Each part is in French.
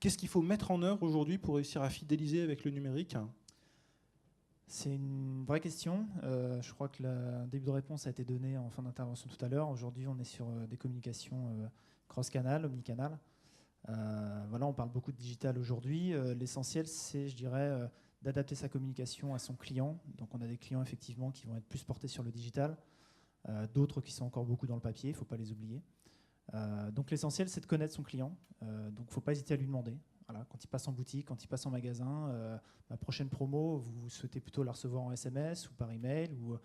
Qu'est-ce qu'il faut mettre en œuvre aujourd'hui pour réussir à fidéliser avec le numérique? C'est une vraie question. Je crois que le début de réponse a été donné en fin d'intervention tout à l'heure. Aujourd'hui, on est sur des communications cross-canal, omnicanal. Voilà, on parle beaucoup de digital aujourd'hui. L'essentiel, c'est, je dirais, d'adapter sa communication à son client. Donc, on a des clients, effectivement, qui vont être plus portés sur le digital, d'autres qui sont encore beaucoup dans le papier, il ne faut pas les oublier. Donc, l'essentiel, c'est de connaître son client. Donc, il ne faut pas hésiter à lui demander. Voilà, quand il passe en boutique, quand il passe en magasin, ma prochaine promo, vous souhaitez plutôt la recevoir en SMS ou par email ou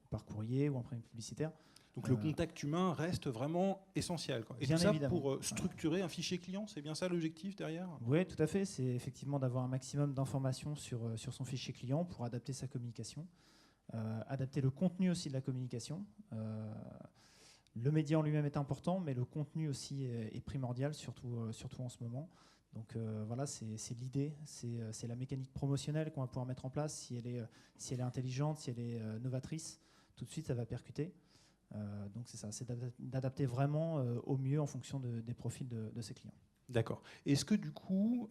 par courrier ou en imprimé publicitaire. Donc le contact humain reste vraiment essentiel, quoi. Et Bien tout ça évidemment. pour structurer un fichier client, c'est bien ça l'objectif derrière? Oui, tout à fait. C'est effectivement d'avoir un maximum d'informations sur son fichier client pour adapter sa communication, adapter le contenu aussi de la communication. Le média en lui-même est important, mais le contenu aussi est primordial, surtout en ce moment. Donc voilà, c'est l'idée, c'est la mécanique promotionnelle qu'on va pouvoir mettre en place. Si elle est intelligente, si elle est novatrice, tout de suite ça va percuter. Donc c'est ça, c'est d'adapter vraiment au mieux en fonction des profils de ses clients. D'accord. Est-ce que du coup,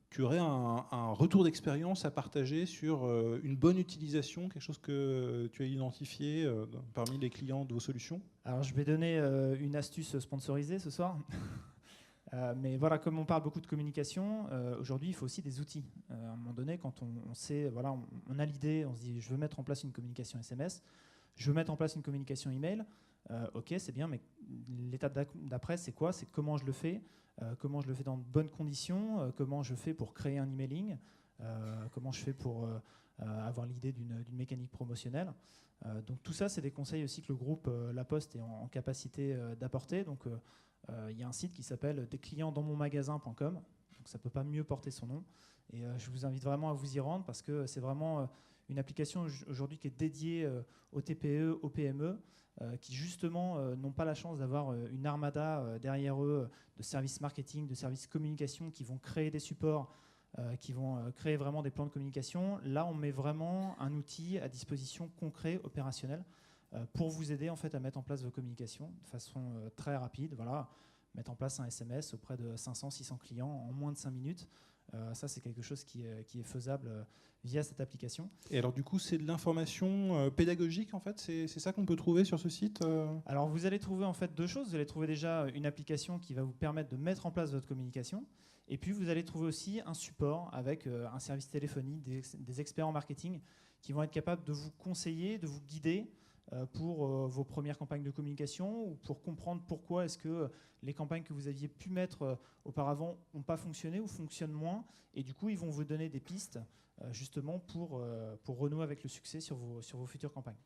tu aurais un retour d'expérience à partager sur une bonne utilisation, quelque chose que tu as identifié parmi les clients de vos solutions? Alors je vais donner une astuce sponsorisée ce soir. Mais voilà, comme on parle beaucoup de communication, aujourd'hui, il faut aussi des outils. À un moment donné, quand on sait, voilà, on a l'idée, on se dit, je veux mettre en place une communication SMS, je veux mettre en place une communication email. Ok, c'est bien, mais l'étape d'après, c'est quoi? C'est comment je le fais, comment je le fais dans de bonnes conditions, comment je fais pour créer un emailing, comment je fais pour avoir l'idée d'une mécanique promotionnelle. Donc tout ça, c'est des conseils aussi que le groupe La Poste est en capacité d'apporter. Donc il y a un site qui s'appelle desclientsdansmonmagasin.com, donc ça ne peut pas mieux porter son nom. Et je vous invite vraiment à vous y rendre parce que c'est vraiment une application aujourd'hui qui est dédiée aux TPE, aux PME, qui justement n'ont pas la chance d'avoir une armada derrière eux de services marketing, de services communication qui vont créer des supports, qui vont créer vraiment des plans de communication. Là, on met vraiment un outil à disposition concret, opérationnel, pour vous aider en fait, à mettre en place vos communications de façon très rapide. Voilà, mettre en place un SMS auprès de 500-600 clients en moins de 5 minutes. Ça, c'est quelque chose qui est faisable via cette application. Et alors du coup, c'est de l'information pédagogique en fait, c'est ça qu'on peut trouver sur ce site Alors vous allez trouver en fait deux choses. Vous allez trouver déjà une application qui va vous permettre de mettre en place votre communication. Et puis vous allez trouver aussi un support avec un service téléphonique, des experts en marketing qui vont être capables de vous conseiller, de vous guider pour vos premières campagnes de communication ou pour comprendre pourquoi est-ce que les campagnes que vous aviez pu mettre auparavant n'ont pas fonctionné ou fonctionnent moins. Et du coup, ils vont vous donner des pistes justement pour renouer avec le succès sur vos futures campagnes.